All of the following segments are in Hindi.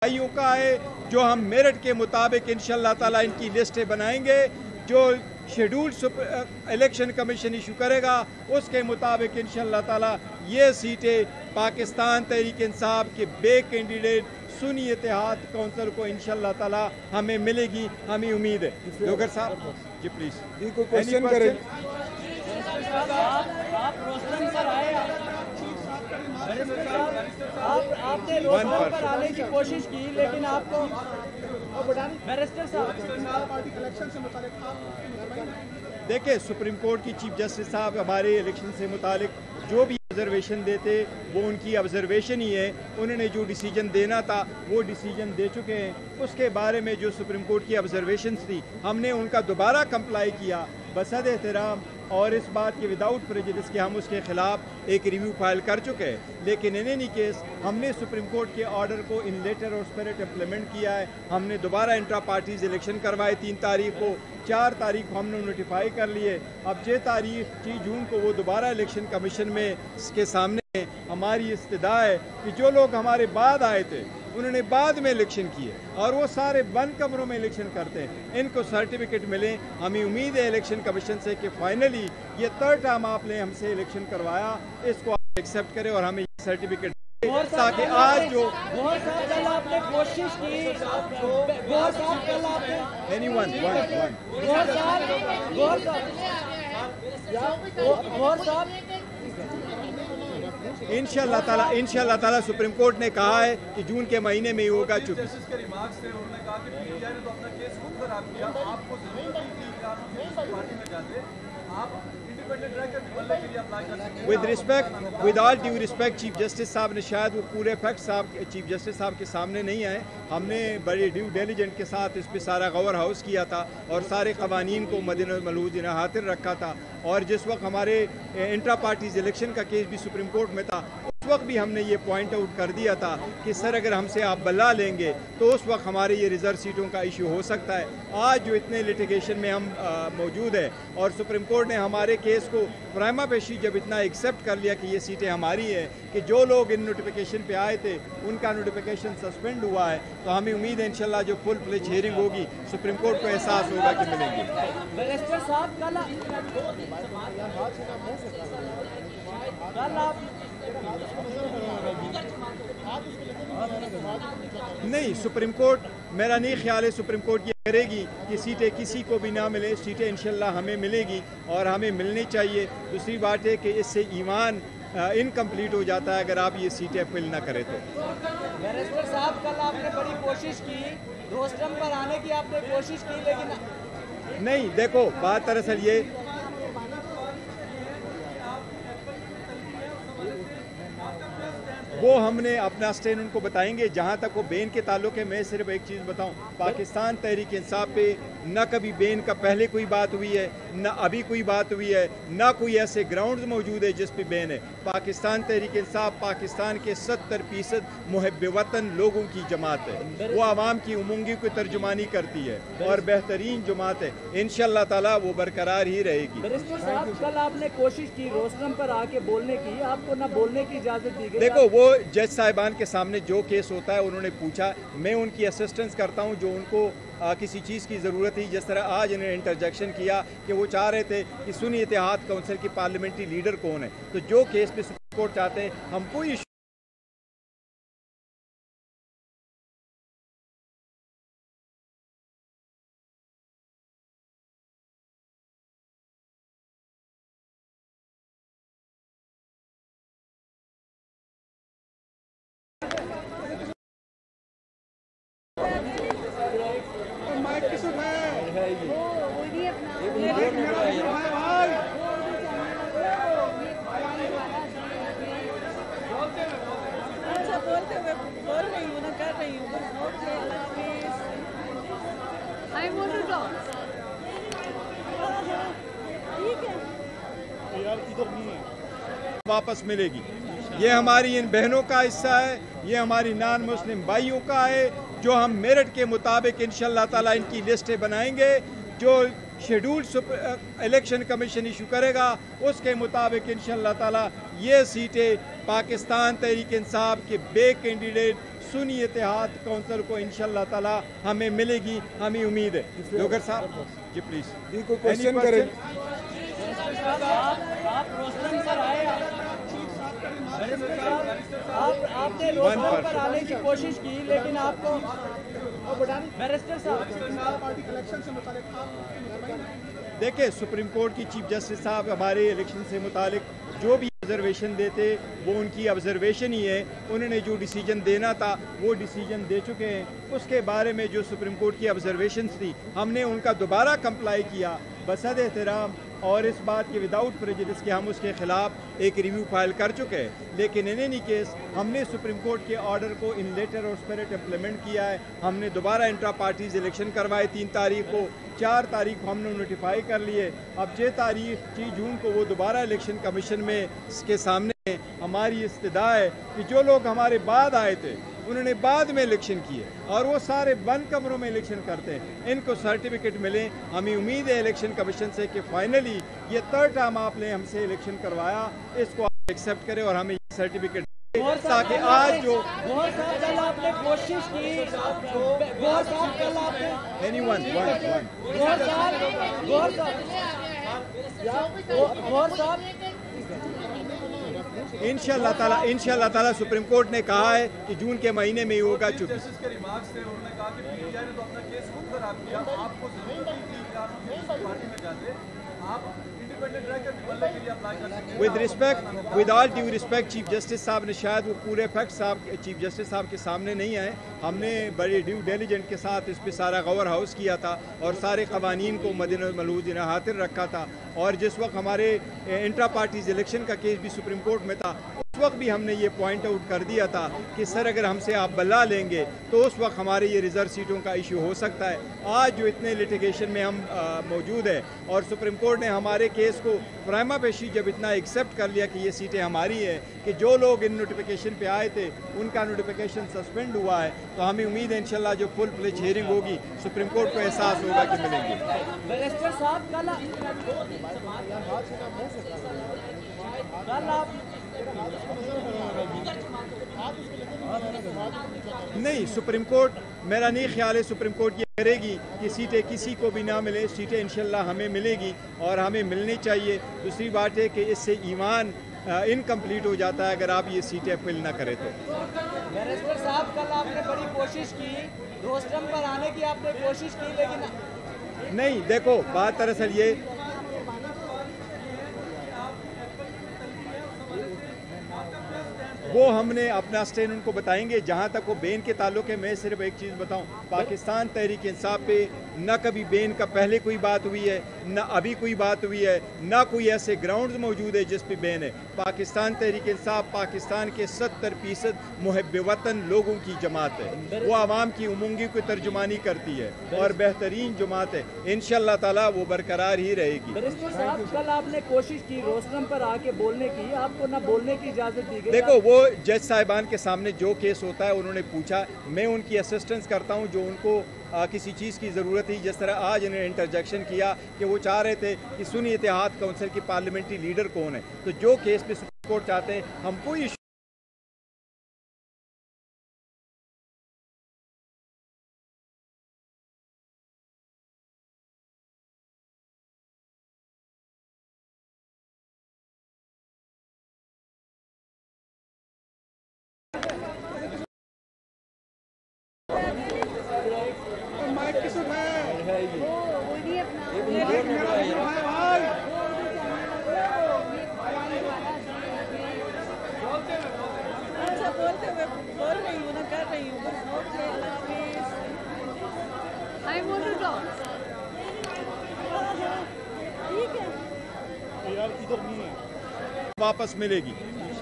भाइयों का है, जो हम मेरिट के मुताबिक इंशाअल्लाह ताला इनकी लिस्टें बनाएंगे। जो शेड्यूल इलेक्शन कमीशन इशू करेगा उसके मुताबिक इंशाअल्लाह ताला ये सीटें पाकिस्तान तहरीक इंसाफ के बे कैंडिडेट सुन्नी इत्तेहाद कौंसिल को इंशाअल्लाह ताला हमें मिलेगी, हमें उम्मीद है। जोगर साहब जी प्लीज कोई क्वेश्चन करें। आपने रोड पर आने की कोशिश की लेकिन आपको बैरिस्टर साहब देखिए, सुप्रीम कोर्ट की चीफ जस्टिस साहब हमारे इलेक्शन से मुतालिक जो भी ऑब्जर्वेशन देते वो उनकी ऑब्जर्वेशन ही है। उन्होंने जो डिसीजन देना था वो डिसीजन दे चुके हैं। उसके बारे में जो सुप्रीम कोर्ट की ऑब्जर्वेशंस थी हमने उनका दोबारा कंप्लाई किया बसद एहतराम, और इस बात के विदाउट प्रेजुडिस के हम उसके खिलाफ एक रिव्यू फाइल कर चुके हैं। लेकिन इन एनी केस हमने सुप्रीम कोर्ट के ऑर्डर को इन लेटर और स्पिरिट इम्प्लीमेंट किया है। हमने दोबारा इंट्रा पार्टीज इलेक्शन करवाए 3 तारीख को, 4 तारीख को हमने नोटिफाई कर लिए। अब 6 जून को वो दोबारा इलेक्शन कमीशन में इसके सामने हमारी इस्तदा है कि जो लोग हमारे बाद आए थे उन्होंने बाद में इलेक्शन किए और वो सारे बंद कमरों में इलेक्शन करते हैं, इनको सर्टिफिकेट मिले। हमें उम्मीद है इलेक्शन कमीशन से कि फाइनली ये 3rd टाइम आपने हमसे इलेक्शन करवाया, इसको आप एक्सेप्ट करें और हमें ये सर्टिफिकेट ताकि आज जो कल आपने कोशिश की इंशाअल्लाह ताला सुप्रीम कोर्ट ने कहा है कि जून के महीने में ही होगा। चूंकि with all due respect chief justice साहब ने शायद वो पूरे फैक्ट साहब चीफ जस्टिस साहब के सामने नहीं आए। हमने बड़े ड्यू डिलिजेंट के साथ इस पर सारा गवर हाउस किया था और सारे कवानीन को मद्देनजर हाजिर रखा था। और जिस वक्त हमारे इंट्रा पार्टीज इलेक्शन का केस भी सुप्रीम कोर्ट में था उस वक्त भी हमने ये पॉइंट आउट कर दिया था कि सर अगर हमसे आप बल्ला लेंगे तो उस वक्त हमारे ये रिजर्व सीटों का इशू हो सकता है। आज जो इतने लिटिगेशन में हम मौजूद है और सुप्रीम कोर्ट ने हमारे केस को प्राइमा पेशी जब इतना एक्सेप्ट कर लिया कि ये सीटें हमारी हैं, कि जो लोग इन नोटिफिकेशन पे आए थे उनका नोटिफिकेशन सस्पेंड हुआ है, तो हमें उम्मीद है इंशाल्लाह जो फुल फ्लेज हियरिंग होगी सुप्रीम कोर्ट को एहसास होगा कि मिलेंगे। बैरिस्टर साहब कल आप नहीं, सुप्रीम कोर्ट मेरा नहीं ख्याल है सुप्रीम कोर्ट ये करेगी कि सीटें किसी को भी ना मिले। सीटें इंशाल्लाह हमें मिलेगी और हमें मिलनी चाहिए। दूसरी बात है कि इससे ईमान इनकम्प्लीट हो जाता है अगर आप ये सीटें फिल ना करें तो। बैरिस्टर साहब कल आपने बड़ी कोशिश की, रोस्टम पर आने की आपने कोशिश की लेकिन नहीं, देखो बात दरअसल ये वो हमने अपना स्टैंड उनको बताएंगे। जहाँ तक वो बेन के ताल्लुक है, मैं सिर्फ एक चीज़ बताऊँ, पाकिस्तान तहरीक इंसाफ पे न कभी बेन का पहले कोई बात हुई है, न अभी कोई बात हुई है, न कोई ऐसे ग्राउंड्स मौजूद है जिस पे बेन है। पाकिस्तान तहरीक इंसाफ पाकिस्तान के 70% मुहब्बे वतन लोगों की जमात है। वो आवाम की उमंगी को तर्जुमानी करती है और बेहतरीन जमात है। इंशाअल्लाह ताला वो बरकरार ही रहेगी। बैरिस्टर साहब कल आपने कोशिश की रोस्टम पर आके बोलने की, आपको न बोलने की इजाज़त दी गई। देखो, वो जज साहिबान के सामने जो केस होता है उन्होंने पूछा, मैं उनकी असिस्टेंस करता हूं जो उनको किसी चीज़ की ज़रूरत थी। जिस तरह आज इन्होंने इंटरजेक्शन किया कि वो चाह रहे थे कि सुन्नी इत्तेहाद कौंसिल की पार्लियामेंट्री लीडर कौन है, तो जो केस पे सुप्रीम कोर्ट चाहते हैं हम कोई वापस मिलेगी। ये हमारी इन बहनों का हिस्सा है, ये हमारी नॉन मुस्लिम भाइयों का है, जो हम मेरिट के मुताबिक इंशाअल्लाह ताला इनकी लिस्टें बनाएंगे। जो शेड्यूल इलेक्शन कमीशन इशू करेगा उसके मुताबिक इंशाअल्लाह ताला ये सीटें पाकिस्तान तहरीक इंसाफ के बे कैंडिडेट सुन्नी इत्तेहाद कौंसिल को इंशाअल्लाह ताला हमें मिलेगी, हमें उम्मीद है। जोगर साहब जी प्लीज कोई क्वेश्चन करें। आप रोस्टम पर आए, आपने रोस्टम पर आने की कोशिश की, लेकिन आपको बैरिस्टर साहब देखिए, सुप्रीम कोर्ट की चीफ जस्टिस साहब हमारे इलेक्शन से मुतालिक जो भी ऑब्जर्वेशन देते वो उनकी ऑब्जर्वेशन ही है। उन्होंने जो डिसीजन देना था वो डिसीजन दे चुके हैं। उसके बारे में जो सुप्रीम कोर्ट की ऑब्जर्वेशन थी हमने उनका दोबारा कंप्लाई किया बसद एहतराम, और इस बात के विदाउट प्रेजुडिस कि हम उसके खिलाफ एक रिव्यू फाइल कर चुके हैं। लेकिन इन एनी केस हमने सुप्रीम कोर्ट के ऑर्डर को इन लेटर और स्पिरिट इम्प्लीमेंट किया है। हमने दोबारा इंट्रा पार्टीज इलेक्शन करवाए 3 तारीख को, 4 तारीख को हमने नोटिफाई कर लिए। अब 6 जून को वो दोबारा इलेक्शन कमीशन में इसके सामने हमारी इस्तदा है कि जो लोग हमारे बाद आए थे उन्होंने बाद में इलेक्शन किए और वो सारे बंद कमरों में इलेक्शन करते हैं, इनको सर्टिफिकेट मिले। हमें उम्मीद है इलेक्शन कमीशन से कि फाइनली ये 3rd टाइम आपने हमसे इलेक्शन करवाया, इसको आप एक्सेप्ट करें और हमें ये सर्टिफिकेट ताकि आज जो कल आपने कोशिश की, कल आपने एनीवन इंशाअल्लाह ताला सुप्रीम कोर्ट ने कहा है कि जून के महीने में ही होगा। चुप with all due respect chief justice साहब ने शायद वो पूरे फैक्ट चीफ जस्टिस साहब के सामने नहीं आए। हमने बड़े ड्यू डिलिजेंट के साथ इस पर सारा गवर हाउस किया था और सारे कवानीन को मद्देनजर हाजिर रखा था। और जिस वक्त हमारे इंट्रा पार्टीज इलेक्शन का केस भी सुप्रीम कोर्ट में था उस वक्त भी हमने ये पॉइंट आउट कर दिया था कि सर अगर हमसे आप बल्ला लेंगे तो उस वक्त हमारे ये रिजर्व सीटों का इशू हो सकता है। आज जो इतने लिटिगेशन में हम मौजूद है और सुप्रीम कोर्ट ने हमारे केस को प्राइमा पेशी जब इतना एक्सेप्ट कर लिया कि ये सीटें हमारी हैं, कि जो लोग इन नोटिफिकेशन पे आए थे उनका नोटिफिकेशन सस्पेंड हुआ है, तो हमें उम्मीद है इंशाल्लाह जो फुल फ्लेज हियरिंग होगी सुप्रीम कोर्ट को एहसास होगा कि मिलेंगे। बैरिस्टर साहब कल आप नहीं, सुप्रीम कोर्ट मेरा नहीं ख्याल है सुप्रीम कोर्ट ये करेगी कि सीटें किसी को भी ना मिले, सीटें इंशाल्लाह हमें मिलेगी और हमें मिलनी चाहिए। दूसरी बात है कि इससे ईमान इनकम्प्लीट हो जाता है अगर आप ये सीटें फिल ना करें तो। बैरिस्टर साहब कल आपने बड़ी कोशिश की, रोस्टम पर आने की आपने कोशिश की, लेकिन नहीं, देखो बात दरअसल ये वो हमने अपना स्टैंड उनको बताएंगे। जहाँ तक वो बेन के ताल्लुक है, मैं सिर्फ एक चीज़ बताऊँ, पाकिस्तान तहरीक इंसाफ पे न कभी बेन का पहले कोई बात हुई है, न अभी कोई बात हुई है, न कोई ऐसे ग्राउंड्स मौजूद है जिस पे बेन है। पाकिस्तान तहरीक इंसाफ पाकिस्तान के 70% मुहब्बे वतन लोगों की जमात है, वो आवाम की उमंगी को तर्जुमानी करती है और बेहतरीन जमात है। इंशाअल्लाह ताला वो बरकरार ही रहेगी। बैरिस्टर साहब कल आपने कोशिश की रोस्टम पर आके बोलने की, आपको न बोलने की इजाज़त दी गई। देखो, वो जज साहिबान के सामने जो केस होता है उन्होंने पूछा, मैं उनकी असिस्टेंस करता हूं जो उनको किसी चीज़ की ज़रूरत थी। जिस तरह आज इन्होंने इंटरजेक्शन किया कि वो चाह रहे थे कि सुन्नी इत्तेहाद कौंसिल की पार्लियामेंट्री लीडर कौन है, तो जो केस पे सुप्रीम कोर्ट चाहते हैं हम कोई वापस मिलेगी।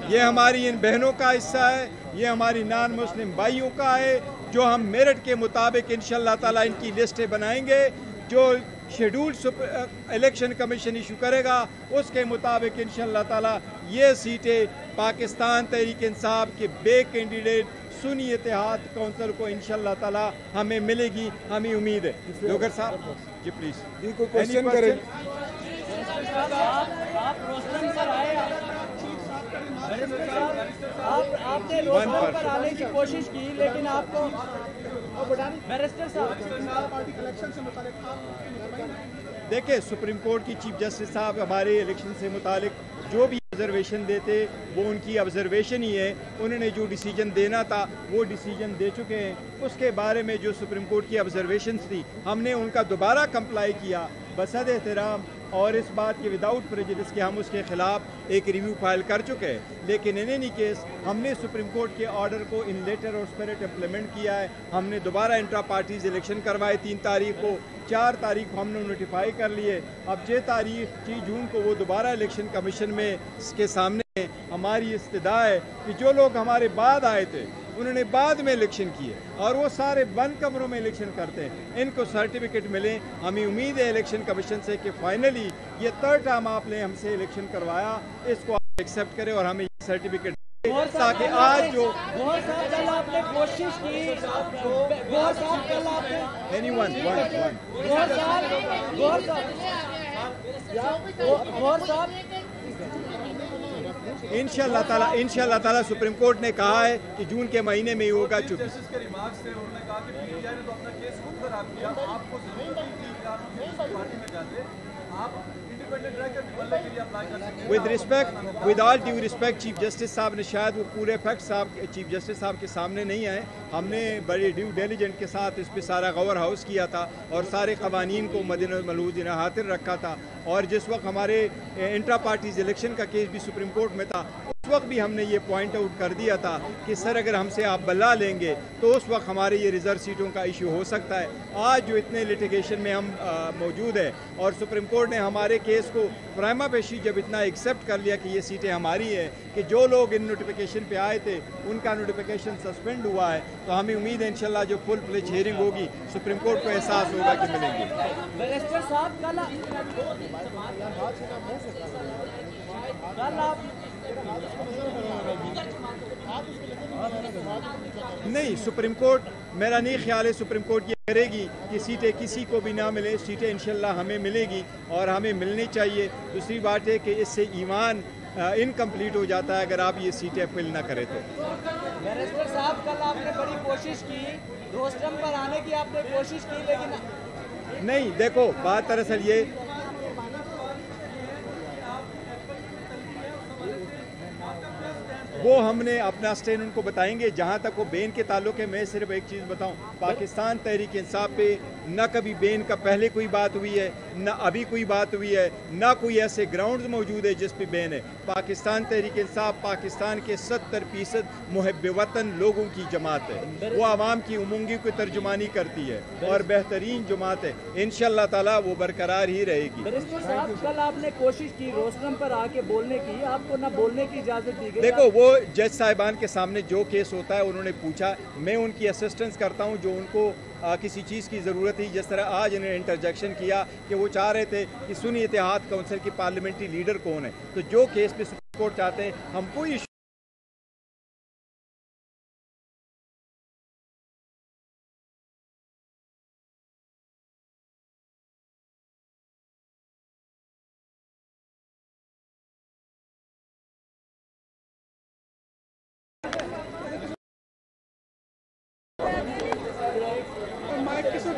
ये हमारी इन बहनों का हिस्सा है, ये हमारी नॉन मुस्लिम भाइयों का है, जो हम मेरिट के मुताबिक इंशाअल्लाह ताला इनकी लिस्टें बनाएंगे। जो शेड्यूल इलेक्शन कमीशन इशू करेगा उसके मुताबिक इंशाअल्लाह ताला ये सीटें पाकिस्तान तहरीक इंसाफ के बे कैंडिडेट सुन्नी इत्तेहाद कौंसिल को इंशाअल्लाह ताला हमें मिलेगी, हमें उम्मीद है। जोगर साहब जी प्लीज कोई क्वेश्चन करें। आप रोस्टम पर आए, आपने रोस्टर पर आने की कोशिश की लेकिन आपको बैरिस्टर साहब देखिए, सुप्रीम कोर्ट की चीफ जस्टिस साहब हमारे इलेक्शन से मुतालिक जो भी ऑब्जर्वेशन देते वो उनकी ऑब्जर्वेशन ही है। उन्होंने जो डिसीजन देना था वो डिसीजन दे चुके हैं। उसके बारे में जो सुप्रीम कोर्ट की ऑब्जर्वेशंस थी हमने उनका दोबारा कंप्लाई किया बसद एहतराम, और इस बात के विदाउट प्रेजुडिस कि हम उसके खिलाफ एक रिव्यू फाइल कर चुके हैं। लेकिन इन एनी केस हमने सुप्रीम कोर्ट के ऑर्डर को इन लेटर और स्पिरिट इम्प्लीमेंट किया है। हमने दोबारा इंट्रा पार्टीज इलेक्शन करवाए 3 तारीख को, 4 तारीख को हमने नोटिफाई कर लिए। अब 6 जून को वो दोबारा इलेक्शन कमीशन में के सामने हमारी इस्तदा है कि जो लोग हमारे बाद आए थे उन्होंने बाद में इलेक्शन किए और वो सारे बंद कमरों में इलेक्शन करते हैं, इनको सर्टिफिकेट मिले। हमें उम्मीद है इलेक्शन कमीशन से कि फाइनली ये 3rd टाइम आपने हमसे इलेक्शन करवाया, इसको आप एक्सेप्ट करें और हमें ये सर्टिफिकेट ताकि आज जो कल आपने कोशिश की कल आपने एनीवन इंशाल्लाह ताला सुप्रीम कोर्ट ने कहा है कि जून के महीने में ही होगा। चुप with all due respect chief justice साहब ने शायद वो पूरे फैक्ट चीफ जस्टिस साहब के सामने नहीं आए। हमने बड़े ड्यू डिलिजेंट के साथ इस पर सारा गवर हाउस किया था और सारे कवानीन को मद्देनजर हाजिर रखा था। और जिस वक्त हमारे इंट्रा पार्टीज इलेक्शन का केस भी सुप्रीम कोर्ट में था उस वक्त भी हमने ये पॉइंट आउट कर दिया था कि सर अगर हमसे आप बल्ला लेंगे तो उस वक्त हमारे ये रिजर्व सीटों का इशू हो सकता है। आज जो इतने लिटिगेशन में हम मौजूद है और सुप्रीम कोर्ट ने हमारे केस को प्राइमा पेशी जब इतना एक्सेप्ट कर लिया कि ये सीटें हमारी हैं, कि जो लोग इन नोटिफिकेशन पे आए थे उनका नोटिफिकेशन सस्पेंड हुआ है, तो हमें उम्मीद है इंशाल्लाह जो फुल फ्लेज हियरिंग होगी सुप्रीम कोर्ट को एहसास होगा कि मिलेंगे। बैरिस्टर साहब कल आप नहीं, सुप्रीम कोर्ट मेरा नहीं ख्याल है सुप्रीम कोर्ट ये करेगी कि सीटें किसी को भी ना मिले। सीटें इंशाल्लाह हमें मिलेगी और हमें मिलनी चाहिए। दूसरी बात है कि इससे ईमान इनकम्प्लीट हो जाता है अगर आप ये सीटें फिल ना करें तो। बैरिस्टर साहब कल आपने बड़ी कोशिश की, रोस्टम पर आने की आपने कोशिश की लेकिन नहीं, देखो बात दरअसल ये वो हमने अपना स्टैंड उनको बताएंगे। जहाँ तक वो बेन के ताल्लुक है, मैं सिर्फ एक चीज़ बताऊँ, पाकिस्तान तहरीक इंसाफ पे न कभी बेन का पहले कोई बात हुई है, न अभी कोई बात हुई है, न कोई ऐसे ग्राउंड्स मौजूद है जिस पे बेन है। पाकिस्तान तहरीक इंसाफ पाकिस्तान के 70% मुहब्बे वतन लोगों की जमात है। वो आवाम की उमंगी को तर्जुमानी करती है और बेहतरीन जमात है। इंशाअल्लाह ताला वो बरकरार ही रहेगी। बैरिस्टर साहब कल आपने कोशिश की रोस्टम पर आके बोलने की, आपको न बोलने की इजाज़त दी गई। देखो, वो जज साहिबान के सामने जो केस होता है उन्होंने पूछा, मैं उनकी असिस्टेंस करता हूँ जो उनको किसी चीज़ की ज़रूरत थी। जिस तरह आज इन्हें इंटरजेक्शन किया कि वो चाह रहे थे कि सुन्नी इत्तेहाद काउंसिल की पार्लियामेंट्री लीडर कौन है, तो जो केस पे सुप्रीम कोर्ट चाहते हैं हम कोई माइक किस है